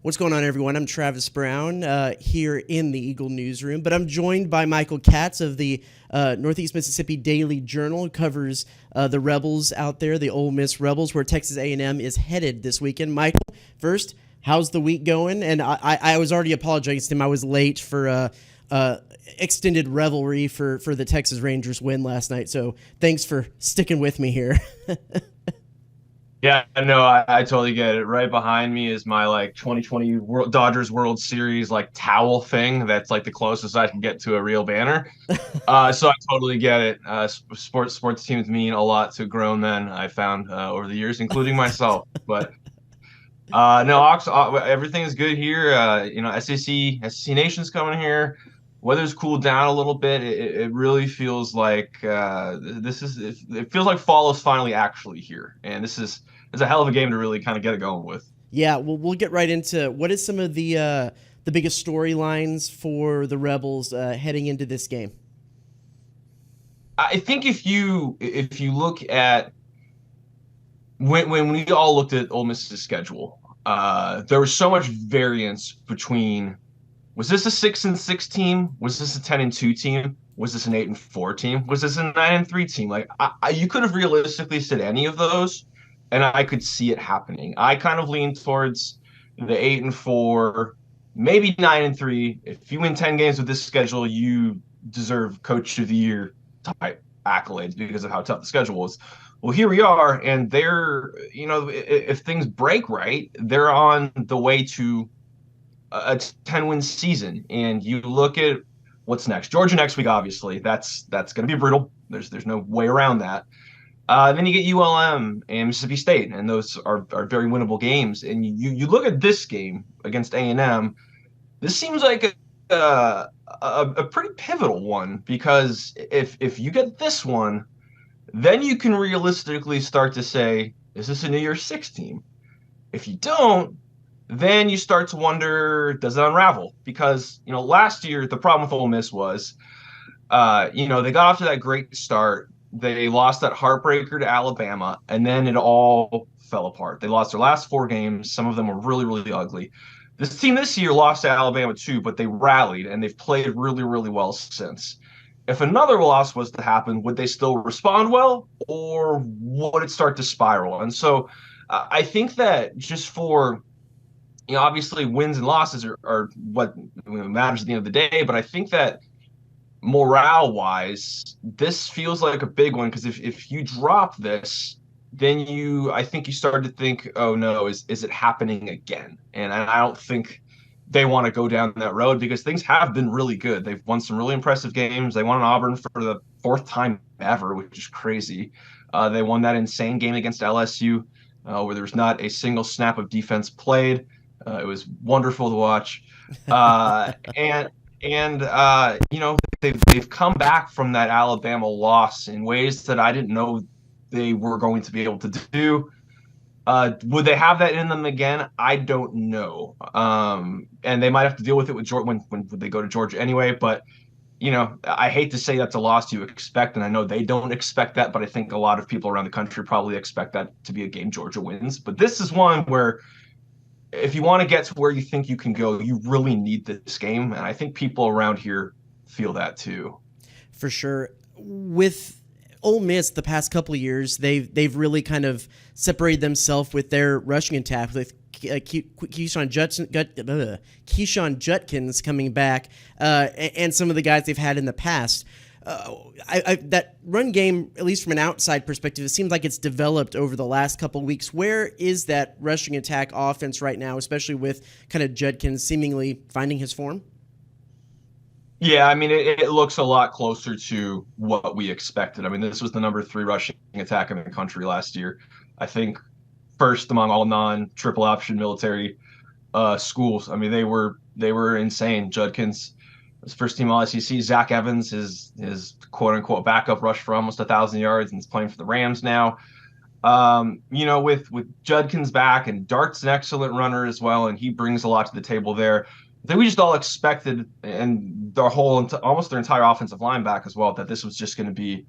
What's going on, everyone? I'm Travis Brown here in the Eagle Newsroom, but I'm joined by Michael Katz of the Northeast Mississippi Daily Journal, who covers the Rebels out there, the Ole Miss Rebels, where Texas A&M is headed this weekend. Michael, first, how's the week going? And I was already apologizing to him. I was late for extended revelry for the Texas Rangers win last night, so thanks for sticking with me here. Yeah, no, I totally get it. Right behind me is my 2020 Dodgers World Series towel thing. That's the closest I can get to a real banner. So I totally get it. Sports teams mean a lot to grown men, I found over the years, including myself. But no, everything is good here. SEC Nation's coming here. Weather's cooled down a little bit. It really feels like it feels like fall is finally actually here, and it's a hell of a game to really kind of get it going with. Yeah, well, we'll get right into what is some of the biggest storylines for the Rebels heading into this game. I think if you look at when we all looked at Ole Miss's schedule, there was so much variance between, was this a 6-6 team? Was this a 10-2 team? Was this an 8-4 team? Was this a 9-3 team? You could have realistically said any of those, and I could see it happening. I kind of lean towards the 8-4, maybe 9-3. If you win 10 games with this schedule, you deserve Coach of the Year type accolades because of how tough the schedule was. Well, here we are, and if things break right, they're on the way to a 10-win season. And you look at what's next. Georgia next week, obviously. That's going to be brutal. There's no way around that. Then you get ULM and Mississippi State, and those are very winnable games. And you look at this game against A&M, this seems like a pretty pivotal one, because if you get this one, then you can realistically start to say, is this a New Year's Six team? If you don't, then you start to wonder, does it unravel? Because, last year, the problem with Ole Miss was, they got off to that great start. They lost that heartbreaker to Alabama, and then it all fell apart. They lost their last 4 games. Some of them were really, really ugly. This team this year lost to Alabama too, but they rallied, and they've played really, really well since. If another loss was to happen, would they still respond well, or would it start to spiral? And so I think that just for, obviously wins and losses are what matters at the end of the day, but I think that morale-wise, this feels like a big one, because if you drop this, then I think you start to think, oh no, is it happening again? And I don't think they want to go down that road, because things have been really good. They've won some really impressive games. They won in Auburn for the 4th time ever, which is crazy. They won that insane game against LSU, where there was not a single snap of defense played. It was wonderful to watch. They've come back from that Alabama loss in ways that I didn't know they were going to be able to do. Would they have that in them again? I don't know. And they might have to deal with it with Georgia when they go to Georgia anyway. But, I hate to say that's a loss you expect, and I know they don't expect that, but I think a lot of people around the country probably expect that to be a game Georgia wins. But this is one where, if you want to get to where you think you can go, you really need this game. And I think people around here feel that too. For sure. With Ole Miss, the past couple of years, they've really kind of separated themselves with their rushing attack, with Keyshawn Jutkins coming back, and some of the guys they've had in the past. That run game, at least from an outside perspective, it seems like it's developed over the last couple of weeks. Where is that rushing attack offense right now, especially with kind of Judkins seemingly finding his form? Yeah, I mean, it looks a lot closer to what we expected. I mean, this was the number 3 rushing attack in the country last year. I think first among all non-triple option military schools. I mean, they were insane. Judkins, his first team All SEC. Zach Evans, his quote unquote backup, rushed for almost 1,000 yards and is playing for the Rams now. With Judkins back, and Dart's an excellent runner as well, and he brings a lot to the table there. I think we just all expected, and almost their entire offensive line back as well, that this was just going to be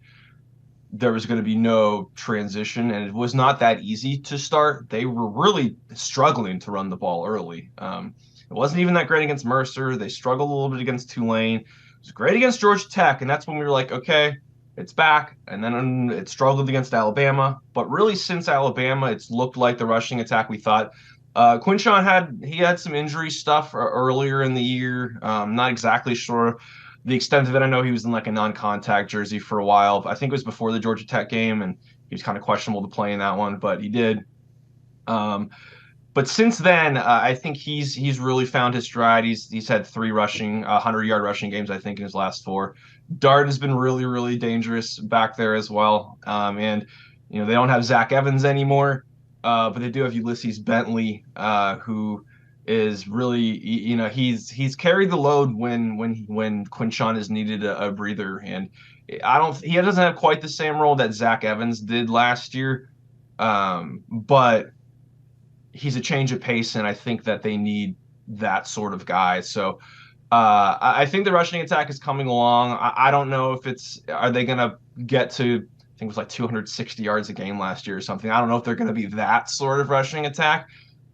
there was going to be no transition, and it was not that easy to start. They were really struggling to run the ball early. It wasn't even that great against Mercer. They struggled a little bit against Tulane. It was great against Georgia Tech, and that's when we were like, okay, it's back. And then it struggled against Alabama. But really, since Alabama, it's looked like the rushing attack we thought. Quinshon had some injury stuff earlier in the year. Not exactly sure the extent of it. I know he was in like a non-contact jersey for a while. I think it was before the Georgia Tech game, and he was kind of questionable to play in that one, but he did. Um, but since then, I think he's really found his stride. He's had 3 rushing, 100-yard rushing games, I think, in his last 4. Dart has been really, really dangerous back there as well. And they don't have Zach Evans anymore, but they do have Ulysses Bentley, who is really, he's carried the load when Quinshon has needed a breather, and he doesn't have quite the same role that Zach Evans did last year, but he's a change of pace, and I think that they need that sort of guy. So I think the rushing attack is coming along. I don't know if are they going to get to, I think it was like 260 yards a game last year or something. I don't know if they're going to be that sort of rushing attack,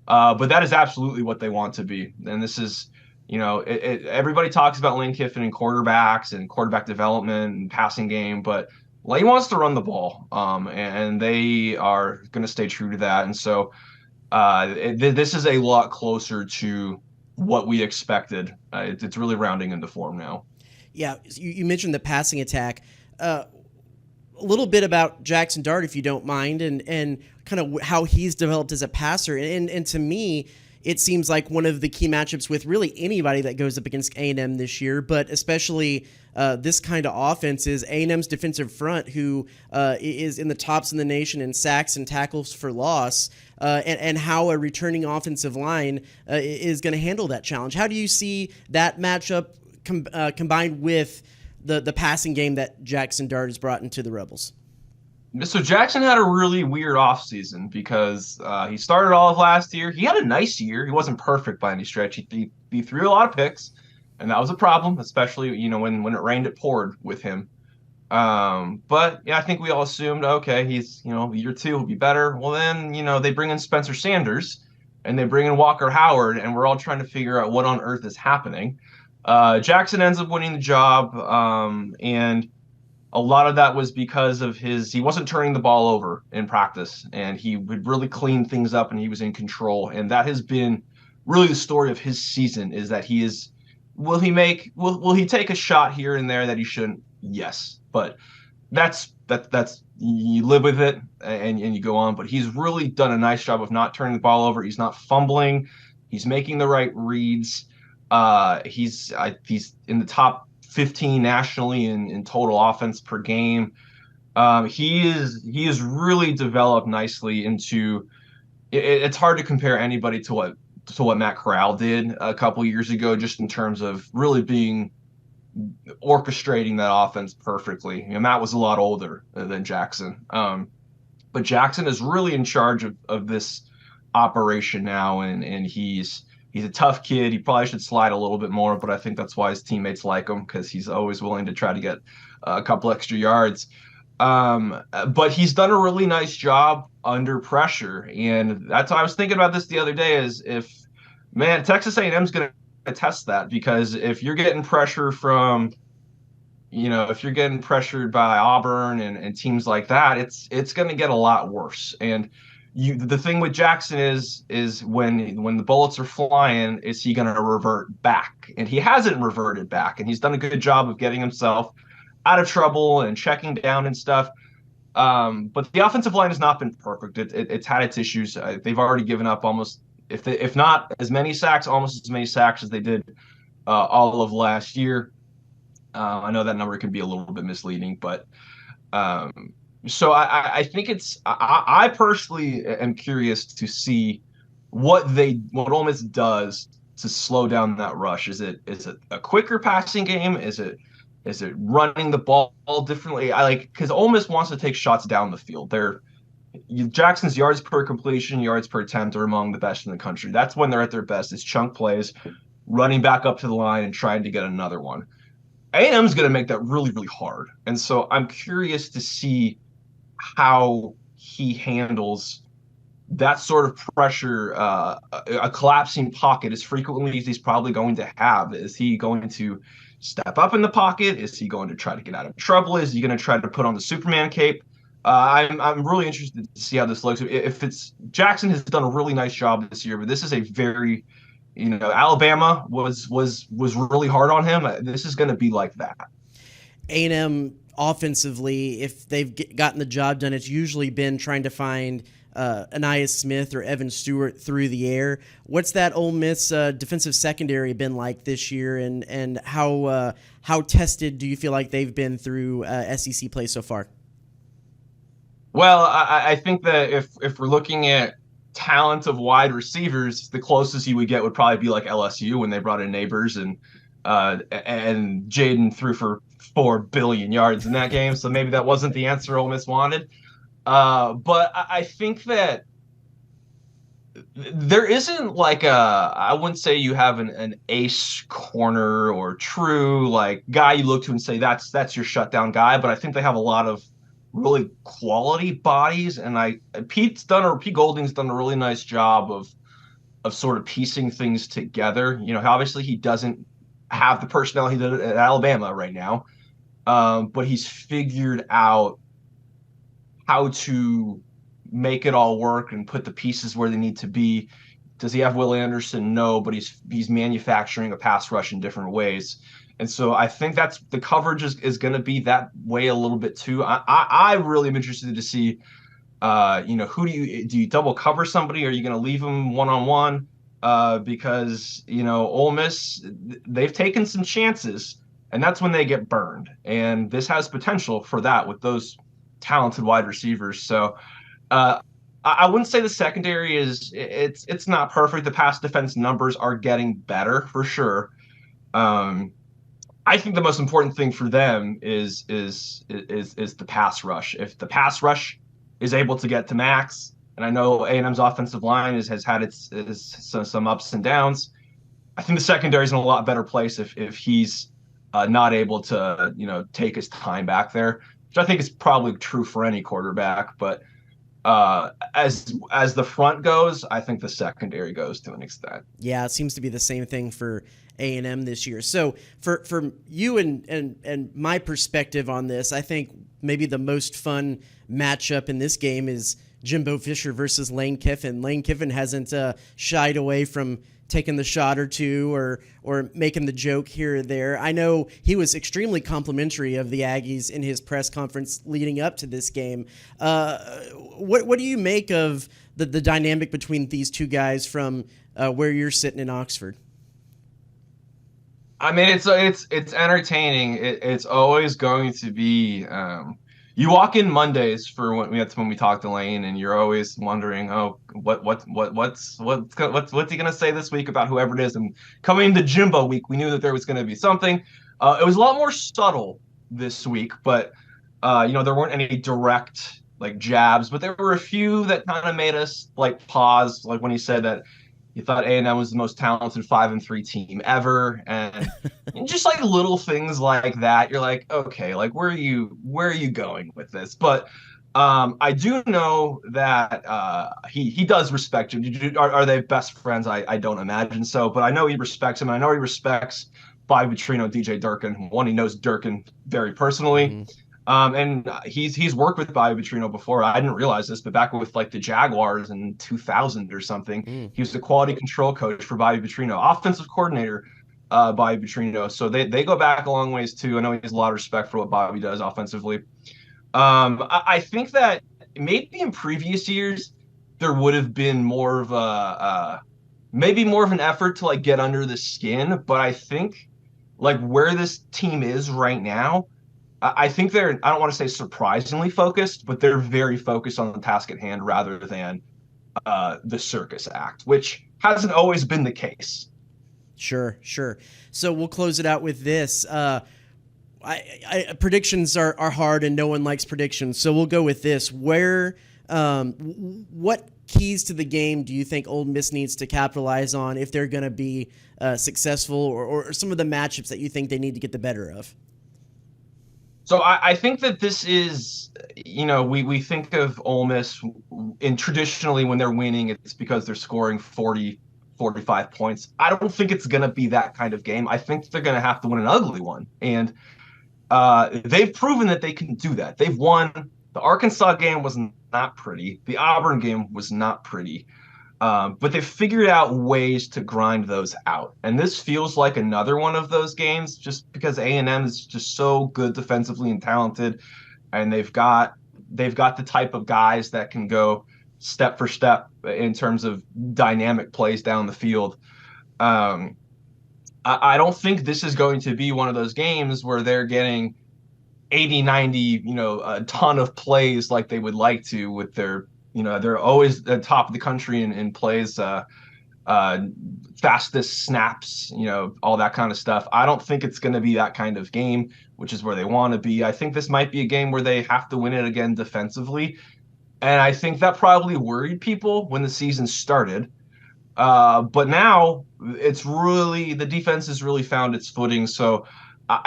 but that is absolutely what they want to be. And this is, everybody talks about Lane Kiffin and quarterbacks and quarterback development and passing game, but Lane wants to run the ball, and they are going to stay true to that. And so this is a lot closer to what we expected. It's really rounding into form now. Yeah, you mentioned the passing attack. A little bit about Jackson Dart, if you don't mind, and kind of how he's developed as a passer. And to me, it seems like one of the key matchups with really anybody that goes up against A&M this year, but especially this kind of offense is A&M's defensive front, who is in the tops in the nation in sacks and tackles for loss, and how a returning offensive line is going to handle that challenge. How do you see that matchup combined with the passing game that Jackson Dart has brought into the Rebels? So Jackson had a really weird offseason because he started all of last year. He had a nice year. He wasn't perfect by any stretch. He threw a lot of picks, and that was a problem, especially when it rained, it poured with him. But yeah, I think we all assumed, okay, he's year 2 will be better. Well, then they bring in Spencer Sanders, and they bring in Walker Howard, and we're all trying to figure out what on earth is happening. Jackson ends up winning the job, and a lot of that was because of he wasn't turning the ball over in practice, and he would really clean things up, and he was in control. And that has been really the story of his season, is that will he take a shot here and there that he shouldn't? Yes. But that's you live with it and you go on. But he's really done a nice job of not turning the ball over. He's not fumbling. He's making the right reads. He's in the top 15 nationally in total offense per game. He is really developed nicely into. It's hard to compare anybody to what Matt Corral did a couple years ago, just in terms of really being orchestrating that offense perfectly. Matt was a lot older than Jackson, but Jackson is really in charge of this operation now, and he's a tough kid. He probably should slide a little bit more, but I think that's why his teammates like him, because he's always willing to try to get a couple extra yards. But he's done a really nice job under pressure, and that's why I was thinking about this the other day. Is Texas A&M is going to test that, because if you're getting pressure from, if you're getting pressured by Auburn and teams like that, it's going to get a lot worse. And the thing with Jackson is when the bullets are flying, is he going to revert back? And he hasn't reverted back, and he's done a good job of getting himself out of trouble and checking down and stuff. But the offensive line has not been perfect. It's had its issues. They've already given up almost, if not as many sacks, almost as many sacks as they did all of last year. I know that number can be a little bit misleading, but so I think I personally am curious to see what Ole Miss does to slow down that rush. Is it a quicker passing game? Is it running the ball differently? Because Ole Miss wants to take shots down the field. Jackson's yards per completion, yards per attempt are among the best in the country. That's when they're at their best. It's chunk plays, running back up to the line and trying to get another one. A&M is going to make that really, really hard. And so I'm curious to see how he handles that sort of pressure, a collapsing pocket as frequently as he's probably going to have. Is he going to step up in the pocket? Is he going to try to get out of trouble? Is he going to try to put on the Superman cape? I'm really interested to see how this looks. If it's Jackson has done a really nice job this year, but this is a very, Alabama was really hard on him. This is going to be like that. A&M offensively, if they've gotten the job done, it's usually been trying to find Anais Smith or Evan Stewart through the air. What's that Ole Miss defensive secondary been like this year, and how tested do you feel like they've been through SEC play so far? Well, I think that if we're looking at talent of wide receivers, the closest you would get would probably be like LSU when they brought in Neighbors and Jaden threw for 4 billion yards in that game. So maybe that wasn't the answer Ole Miss wanted. But I think that there isn't like I wouldn't say you have an ace corner or true like guy you look to and say that's your shutdown guy, but I think they have a lot of really quality bodies, and Pete Golding's done a really nice job of sort of piecing things together. Obviously he doesn't have the personnel he did at Alabama right now, but he's figured out how to make it all work and put the pieces where they need to be. Does he have Will Anderson? No, but he's manufacturing a pass rush in different ways. And so I think that's the coverage is going to be that way a little bit too. I really am interested to see, who do you double cover somebody? Or are you going to leave them one-on-one? Because, Ole Miss, they've taken some chances, and that's when they get burned. And this has potential for that with those talented wide receivers. So I wouldn't say the secondary it's not perfect. The pass defense numbers are getting better for sure. I think the most important thing for them is the pass rush. If the pass rush is able to get to max, and I know A&M's offensive line has had some ups and downs, I think the secondary is in a lot better place if he's not able to take his time back there, which I think is probably true for any quarterback. But as the front goes, I think the secondary goes to an extent. Yeah, it seems to be the same thing for A&M this year. So for you and my perspective on this, I think maybe the most fun matchup in this game is Jimbo Fisher versus Lane Kiffin. Lane Kiffin hasn't shied away from taking the shot or two or making the joke here or there. I know he was extremely complimentary of the Aggies in his press conference leading up to this game. What do you make of the dynamic between these two guys from where you're sitting in Oxford? I mean, it's entertaining. It's always going to be. You walk in Mondays for when we talk to Lane, and you're always wondering, oh, what's he gonna say this week about whoever it is? And coming to Jimbo week, we knew that there was gonna be something. It was a lot more subtle this week, but there weren't any direct like jabs, but there were a few that kind of made us like pause, like when he said that he thought A&M was the most talented 5-3 team ever, and just like little things like that. You're like, okay, like where are you going with this? But I do know that he does respect him. Are they best friends? I don't imagine so, but I know he respects him. And I know he respects Bobby Petrino, DJ Durkin. One, he knows Durkin very personally. Mm-hmm. And he's worked with Bobby Petrino before. I didn't realize this, but back with like the Jaguars in 2000 or something, he was the quality control coach for Bobby Petrino, offensive coordinator, Bobby Petrino. So they go back a long ways too. I know he has a lot of respect for what Bobby does offensively. I think that maybe in previous years there would have been more of maybe more of an effort to like get under the skin, but I think like where this team is right now, I think they're, I don't want to say surprisingly focused, but they're very focused on the task at hand rather than the circus act, which hasn't always been the case. Sure. So we'll close it out with this. Predictions are hard and no one likes predictions. So we'll go with this. What keys to the game do you think Ole Miss needs to capitalize on if they're going to be successful, or some of the matchups that you think they need to get the better of? So I think that this is, we think of Ole Miss, and traditionally when they're winning, it's because they're scoring 40, 45 points. I don't think it's going to be that kind of game. I think they're going to have to win an ugly one. And they've proven that they can do that. They've won. The Arkansas game was not pretty. The Auburn game was not pretty. But they've figured out ways to grind those out. And this feels like another one of those games just because A&M is just so good defensively and talented. And they've got the type of guys that can go step for step in terms of dynamic plays down the field. I don't think this is going to be one of those games where they're getting 80, 90, a ton of plays like they would like to with their, they're always at top of the country in plays, fastest snaps, all that kind of stuff. I don't think it's going to be that kind of game, which is where they want to be. I think this might be a game where they have to win it again defensively. And I think that probably worried people when the season started. But now the defense has really found its footing. So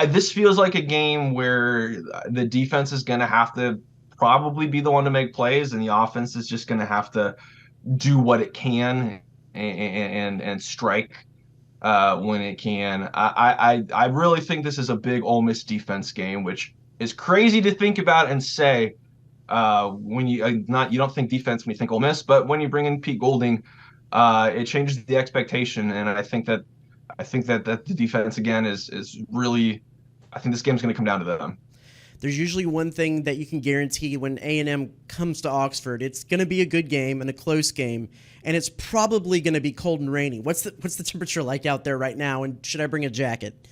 this feels like a game where the defense is going to have to probably be the one to make plays, and the offense is just going to have to do what it can and strike when it can. I really think this is a big Ole Miss defense game, which is crazy to think about and say when you don't think defense when you think Ole Miss, but when you bring in Pete Golding, it changes the expectation, and I think that the defense again is really. I think this game's going to come down to them. There's usually one thing that you can guarantee when A&M comes to Oxford. It's going to be a good game and a close game, and it's probably going to be cold and rainy. What's the temperature like out there right now, and should I bring a jacket?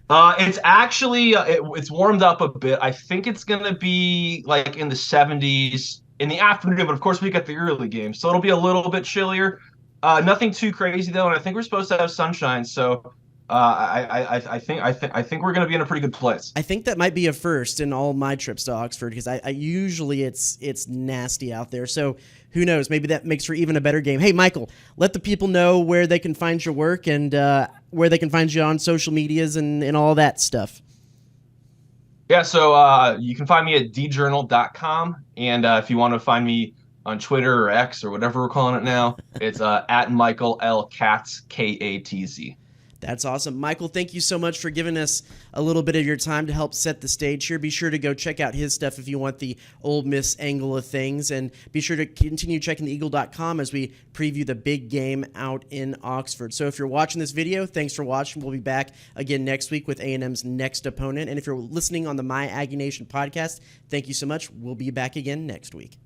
It's actually it's warmed up a bit. I think it's going to be like in the 70s in the afternoon, but of course we got the early game, so it'll be a little bit chillier. Nothing too crazy though, and I think we're supposed to have sunshine, so I think we're going to be in a pretty good place. I think that might be a first in all my trips to Oxford because I usually it's nasty out there. So who knows? Maybe that makes for even a better game. Hey, Michael, let the people know where they can find your work and where they can find you on social medias and all that stuff. Yeah, so you can find me at djournal.com, and if you want to find me on Twitter or X or whatever we're calling it now, it's at Michael L. Katz, Katz. That's awesome. Michael, thank you so much for giving us a little bit of your time to help set the stage here. Be sure to go check out his stuff if you want the Ole Miss angle of things, and be sure to continue checking theeagle.com as we preview the big game out in Oxford. So if you're watching this video, thanks for watching. We'll be back again next week with A&M's next opponent. And if you're listening on the My Aggie Nation podcast, thank you so much. We'll be back again next week.